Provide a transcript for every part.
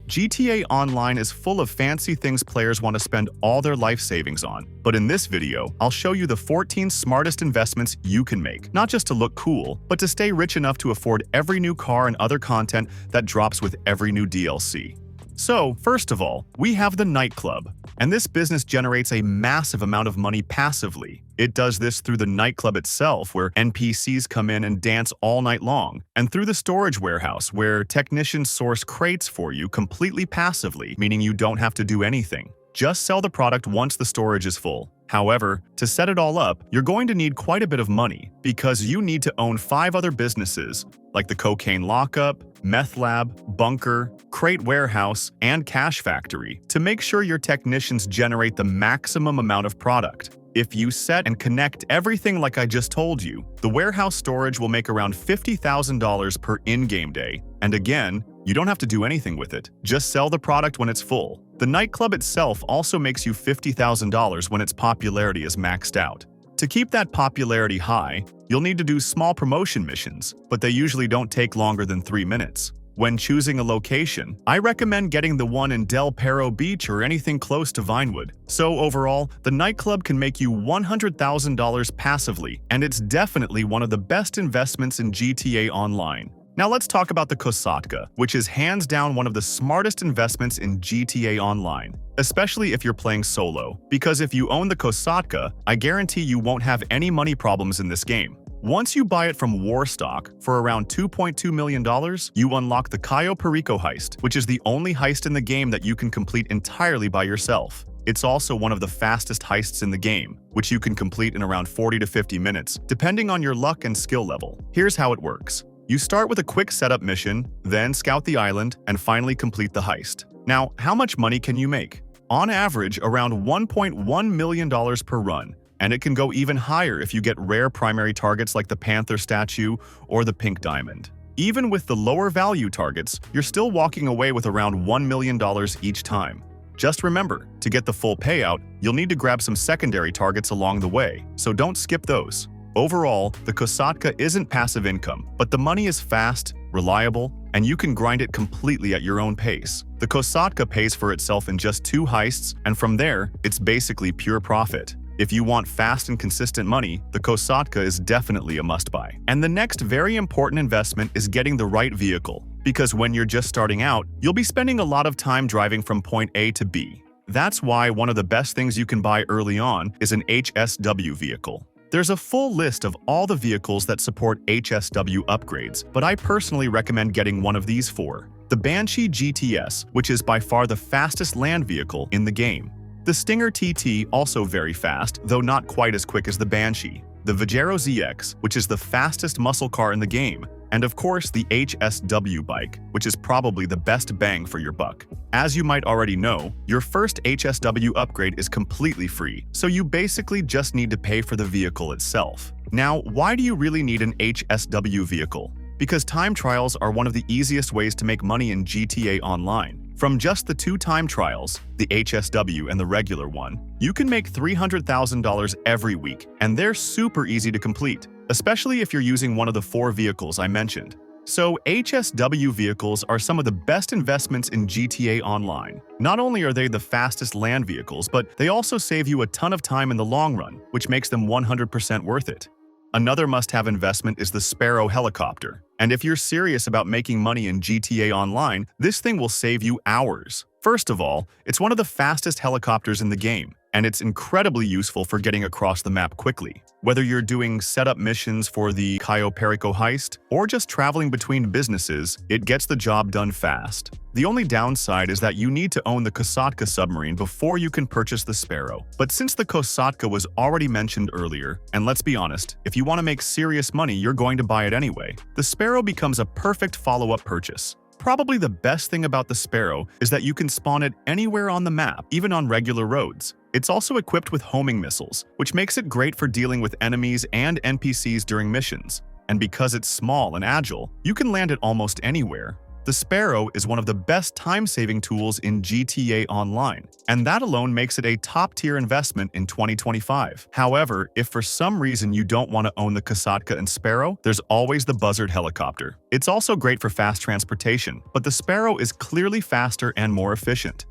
GTA Online is full of fancy things players want to spend all their life savings on. But in this video, I'll show you the 14 smartest investments you can make, not just to look cool, but to stay rich enough to afford every new car and other content that drops with every new DLC. So, first of all, we have the Nightclub, and this business generates a massive amount of money passively. It does this through the Nightclub itself, where NPCs come in and dance all night long, and through the storage warehouse, where technicians source crates for you completely passively, meaning you don't have to do anything. Just sell the product once the storage is full. However, to set it all up, you're going to need quite a bit of money, because you need to own 5 other businesses, like the Cocaine Lockup, Meth Lab, Bunker, Crate Warehouse, and Cash Factory, to make sure your technicians generate the maximum amount of product. If you set and connect everything like I just told you, the warehouse storage will make around $50,000 per in-game day. And again, you don't have to do anything with it. Just sell the product when it's full. The Nightclub itself also makes you $50,000 when its popularity is maxed out. To keep that popularity high, you'll need to do small promotion missions, but they usually don't take longer than 3 minutes. When choosing a location, I recommend getting the one in Del Perro Beach or anything close to Vinewood. So overall, the Nightclub can make you $100,000 passively, and it's definitely one of the best investments in GTA Online. Now let's talk about the Kosatka, which is hands down one of the smartest investments in GTA Online, especially if you're playing solo, because if you own the Kosatka, I guarantee you won't have any money problems in this game. Once you buy it from Warstock for around $2.2 million, you unlock the Cayo Perico heist, which is the only heist in the game that you can complete entirely by yourself. It's also one of the fastest heists in the game, which you can complete in around 40 to 50 minutes, depending on your luck and skill level. Here's how it works. You start with a quick setup mission, then scout the island, and finally complete the heist. Now, how much money can you make? On average, around $1.1 million per run, and it can go even higher if you get rare primary targets like the Panther statue or the Pink Diamond. Even with the lower value targets, you're still walking away with around $1 million each time. Just remember, to get the full payout, you'll need to grab some secondary targets along the way, so don't skip those. Overall, the Kosatka isn't passive income, but the money is fast, reliable, and you can grind it completely at your own pace. The Kosatka pays for itself in just 2 heists, and from there, it's basically pure profit. If you want fast and consistent money, the Kosatka is definitely a must-buy. And the next very important investment is getting the right vehicle, because when you're just starting out, you'll be spending a lot of time driving from point A to B. That's why one of the best things you can buy early on is an HSW vehicle. There's a full list of all the vehicles that support HSW upgrades, but I personally recommend getting one of these 4. The Banshee GTS, which is by far the fastest land vehicle in the game. The Stinger TT, also very fast, though not quite as quick as the Banshee. The Vajero ZX, which is the fastest muscle car in the game. And of course, the HSW bike, which is probably the best bang for your buck. As you might already know, your first HSW upgrade is completely free, so you basically just need to pay for the vehicle itself. Now, why do you really need an HSW vehicle? Because time trials are one of the easiest ways to make money in GTA Online. From just the 2 time trials, the HSW and the regular one, you can make $300,000 every week, and they're super easy to complete, especially if you're using one of the 4 vehicles I mentioned. So HSW vehicles are some of the best investments in GTA Online. Not only are they the fastest land vehicles, but they also save you a ton of time in the long run, which makes them 100% worth it. Another must-have investment is the Sparrow helicopter. And if you're serious about making money in GTA Online, this thing will save you hours. First of all, it's one of the fastest helicopters in the game, and it's incredibly useful for getting across the map quickly. Whether you're doing setup missions for the Cayo Perico heist, or just traveling between businesses, it gets the job done fast. The only downside is that you need to own the Kosatka submarine before you can purchase the Sparrow. But since the Kosatka was already mentioned earlier, and let's be honest, if you want to make serious money, you're going to buy it anyway, the Sparrow becomes a perfect follow-up purchase. Probably the best thing about the Sparrow is that you can spawn it anywhere on the map, even on regular roads. It's also equipped with homing missiles, which makes it great for dealing with enemies and NPCs during missions. And because it's small and agile, you can land it almost anywhere. The The Sparrow is one of the best time-saving tools in GTA Online, and that alone makes it a top-tier investment in 2025. However, if for some reason you don't want to own the Kosatka and Sparrow, there's always the Buzzard helicopter. It's also great for fast transportation, but the Sparrow is clearly faster and more efficient.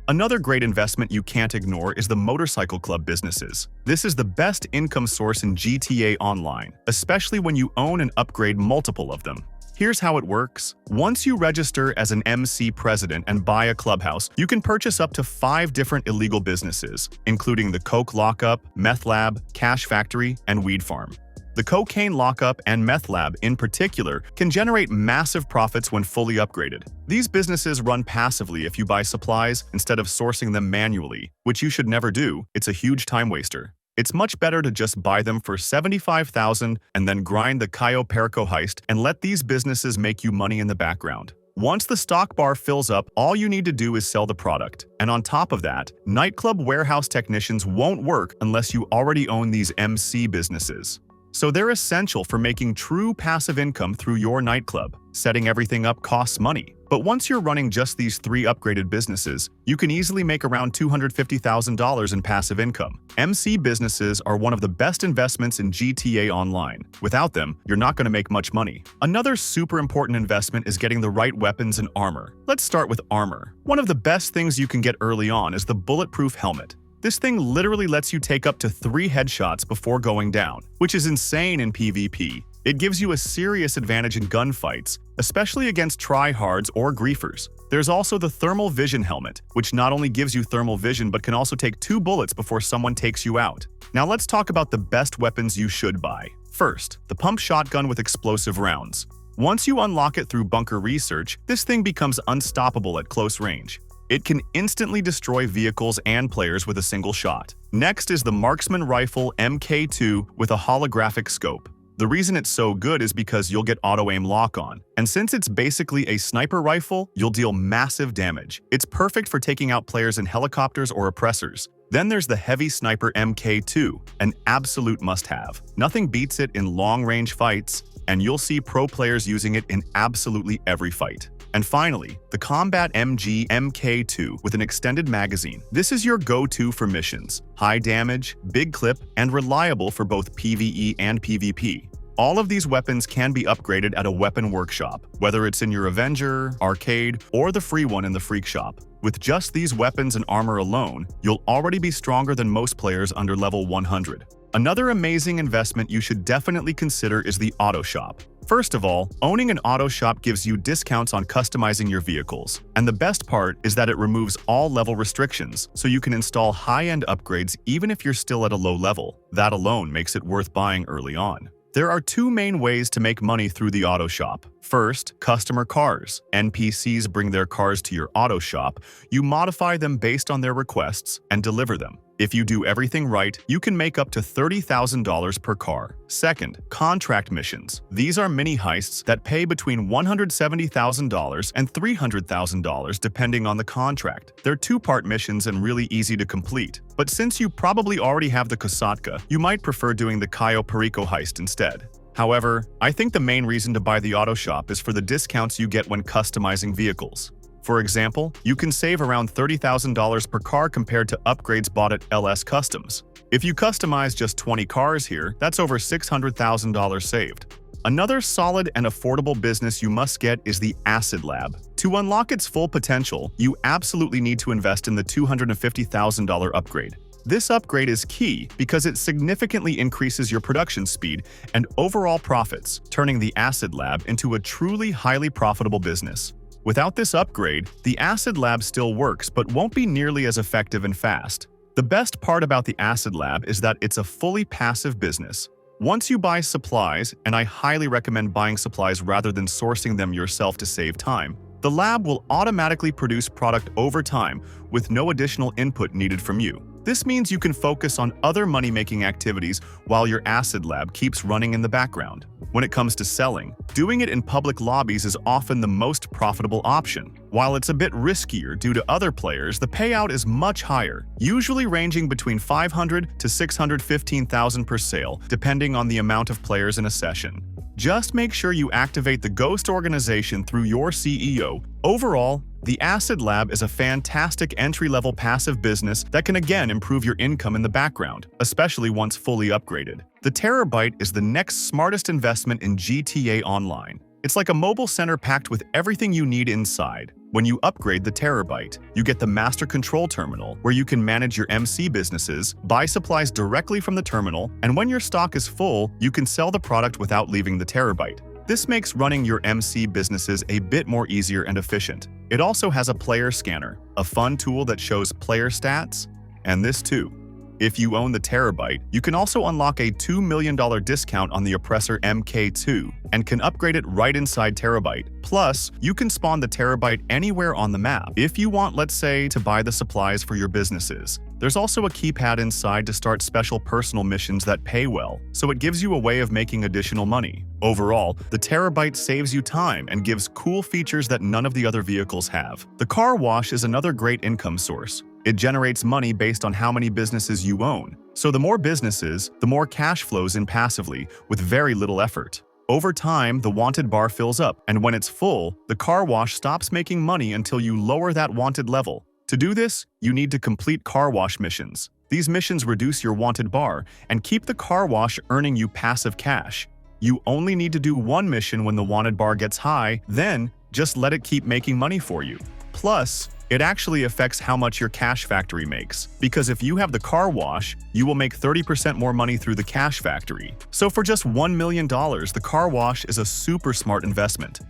Another great investment you can't ignore is the motorcycle club businesses. This is the best income source in GTA Online, especially when you own and upgrade multiple of them. Here's how it works. Once you register as an MC president and buy a clubhouse, you can purchase up to 5 different illegal businesses, including the Coke Lockup, Meth Lab, Cash Factory, and Weed Farm. The Cocaine Lockup and Meth Lab, in particular, can generate massive profits when fully upgraded. These businesses run passively if you buy supplies instead of sourcing them manually, which you should never do. It's a huge time waster. It's much better to just buy them for $75,000 and then grind the Cayo Perico heist and let these businesses make you money in the background. Once the stock bar fills up, all you need to do is sell the product. And on top of that, nightclub warehouse technicians won't work unless you already own these MC businesses. So they're essential for making true passive income through your nightclub. Setting everything up costs money. But once you're running just these 3 upgraded businesses, you can easily make around $250,000 in passive income. MC businesses are one of the best investments in GTA Online. Without them, you're not going to make much money. Another super important investment is getting the right weapons and armor. Let's start with armor. One of the best things you can get early on is the bulletproof helmet. This thing literally lets you take up to 3 headshots before going down, which is insane in PvP. It gives you a serious advantage in gunfights, especially against tryhards or griefers. There's also the thermal vision helmet, which not only gives you thermal vision but can also take 2 bullets before someone takes you out. Now let's talk about the best weapons you should buy. First, the pump shotgun with explosive rounds. Once you unlock it through bunker research, this thing becomes unstoppable at close range. It can instantly destroy vehicles and players with a single shot. Next is the Marksman Rifle MK2 with a holographic scope. The reason it's so good is because you'll get auto-aim lock-on. And since it's basically a sniper rifle, you'll deal massive damage. It's perfect for taking out players in helicopters or oppressors. Then there's the Heavy Sniper MK2, an absolute must-have. Nothing beats it in long-range fights, and you'll see pro players using it in absolutely every fight. And finally, the Combat MG MK2 with an extended magazine. This is your go-to for missions. High damage, big clip, and reliable for both PvE and PvP. All of these weapons can be upgraded at a weapon workshop, whether it's in your Avenger, Arcade, or the free one in the Freak Shop. With just these weapons and armor alone, you'll already be stronger than most players under level 100. Another amazing investment you should definitely consider is the Autoshop. First of all, owning an Autoshop gives you discounts on customizing your vehicles. And the best part is that it removes all level restrictions, so you can install high-end upgrades even if you're still at a low level. That alone makes it worth buying early on. There are 2 main ways to make money through the Autoshop. First, customer cars. NPCs bring their cars to your Autoshop, you modify them based on their requests, and deliver them. If you do everything right, you can make up to $30,000 per car. Second, contract missions. These are mini heists that pay between $170,000 and $300,000 depending on the contract. They're 2-part missions and really easy to complete. But since you probably already have the Kosatka, you might prefer doing the Cayo Perico heist instead. However, I think the main reason to buy the Autoshop is for the discounts you get when customizing vehicles. For example, you can save around $30,000 per car compared to upgrades bought at LS Customs. If you customize just 20 cars here, that's over $600,000 saved. Another solid and affordable business you must get is the Acid Lab. To unlock its full potential, you absolutely need to invest in the $250,000 upgrade. This upgrade is key because it significantly increases your production speed and overall profits, turning the Acid Lab into a truly highly profitable business. Without this upgrade, the Acid Lab still works but won't be nearly as effective and fast. The best part about the Acid Lab is that it's a fully passive business. Once you buy supplies, and I highly recommend buying supplies rather than sourcing them yourself to save time, the lab will automatically produce product over time with no additional input needed from you. This means you can focus on other money-making activities while your Acid Lab keeps running in the background. When it comes to selling, doing it in public lobbies is often the most profitable option. While it's a bit riskier due to other players, the payout is much higher, usually ranging between $500,000 to $615,000 per sale, depending on the amount of players in a session. Just make sure you activate the Ghost organization through your CEO. Overall, the Acid Lab is a fantastic entry-level passive business that can again improve your income in the background, especially once fully upgraded. The Terrorbyte is the next smartest investment in GTA Online. It's like a mobile center packed with everything you need inside. When you upgrade the Terrorbyte, you get the Master Control Terminal, where you can manage your MC businesses, buy supplies directly from the terminal, and when your stock is full, you can sell the product without leaving the Terrorbyte. This makes running your MC businesses a bit more easier and efficient. It also has a player scanner, a fun tool that shows player stats, and this too. If you own the Terrorbyte, you can also unlock a $2 million discount on the Oppressor MK2 and can upgrade it right inside Terrorbyte. Plus, you can spawn the Terrorbyte anywhere on the map if you want, let's say, to buy the supplies for your businesses. There's also a keypad inside to start special personal missions that pay well, so it gives you a way of making additional money. Overall, the Terrorbyte saves you time and gives cool features that none of the other vehicles have. The car wash is another great income source. It generates money based on how many businesses you own. So the more businesses, the more cash flows in passively, with very little effort. Over time, the wanted bar fills up, and when it's full, the car wash stops making money until you lower that wanted level. To do this, you need to complete car wash missions. These missions reduce your wanted bar and keep the car wash earning you passive cash. You only need to do one mission when the wanted bar gets high, then just let it keep making money for you. Plus, it actually affects how much your cash factory makes, because if you have the car wash, you will make 30% more money through the cash factory. So for just $1 million, the car wash is a super smart investment.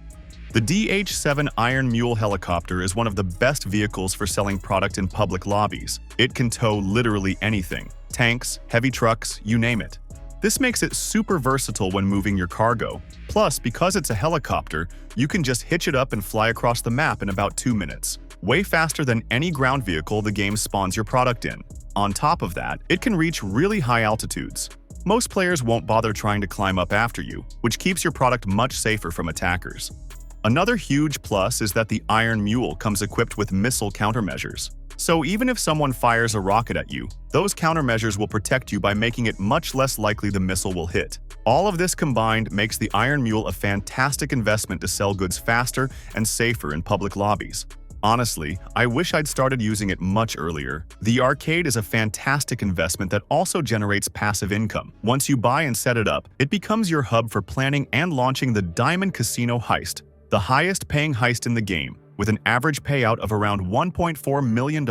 The DH-7 Iron Mule helicopter is one of the best vehicles for selling product in public lobbies. It can tow literally anything: tanks, heavy trucks, you name it. This makes it super versatile when moving your cargo. Plus, because it's a helicopter, you can just hitch it up and fly across the map in about 2 minutes. Way faster than any ground vehicle the game spawns your product in. On top of that, it can reach really high altitudes. Most players won't bother trying to climb up after you, which keeps your product much safer from attackers. Another huge plus is that the Iron Mule comes equipped with missile countermeasures. So even if someone fires a rocket at you, those countermeasures will protect you by making it much less likely the missile will hit. All of this combined makes the Iron Mule a fantastic investment to sell goods faster and safer in public lobbies. Honestly, I wish I'd started using it much earlier. The arcade is a fantastic investment that also generates passive income. Once you buy and set it up, it becomes your hub for planning and launching the Diamond Casino Heist, the highest paying heist in the game, with an average payout of around $1.4 million.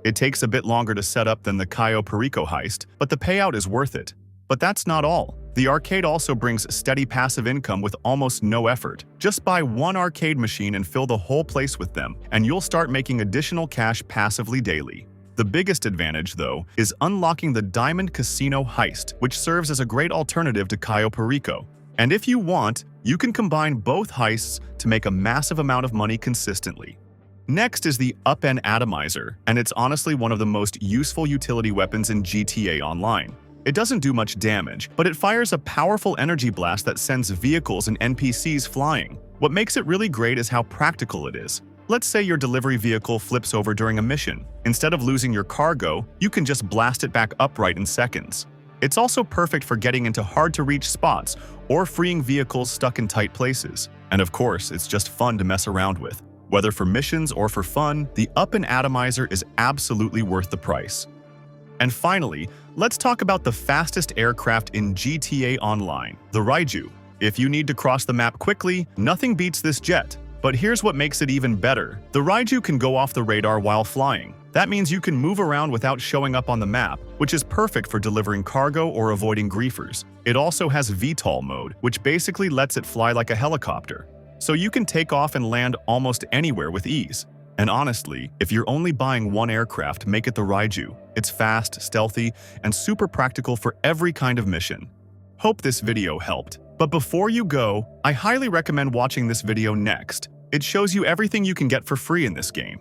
It takes a bit longer to set up than the Cayo Perico heist, but the payout is worth it. But that's not all. The arcade also brings steady passive income with almost no effort. Just buy one arcade machine and fill the whole place with them, and you'll start making additional cash passively daily. The biggest advantage, though, is unlocking the Diamond Casino Heist, which serves as a great alternative to Cayo Perico. And if you want, you can combine both heists to make a massive amount of money consistently. Next is the Up-N-Atomizer, and it's honestly one of the most useful utility weapons in GTA Online. It doesn't do much damage, but it fires a powerful energy blast that sends vehicles and NPCs flying. What makes it really great is how practical it is. Let's say your delivery vehicle flips over during a mission. Instead of losing your cargo, you can just blast it back upright in seconds. It's also perfect for getting into hard-to-reach spots or freeing vehicles stuck in tight places. And of course, it's just fun to mess around with. Whether for missions or for fun, the Up-N-Atomizer is absolutely worth the price. And finally, let's talk about the fastest aircraft in GTA Online, the Raiju. If you need to cross the map quickly, nothing beats this jet. But here's what makes it even better. The Raiju can go off the radar while flying. That means you can move around without showing up on the map, which is perfect for delivering cargo or avoiding griefers. It also has VTOL mode, which basically lets it fly like a helicopter. So you can take off and land almost anywhere with ease. And honestly, if you're only buying one aircraft, make it the Raiju. It's fast, stealthy, and super practical for every kind of mission. Hope this video helped. But before you go, I highly recommend watching this video next. It shows you everything you can get for free in this game.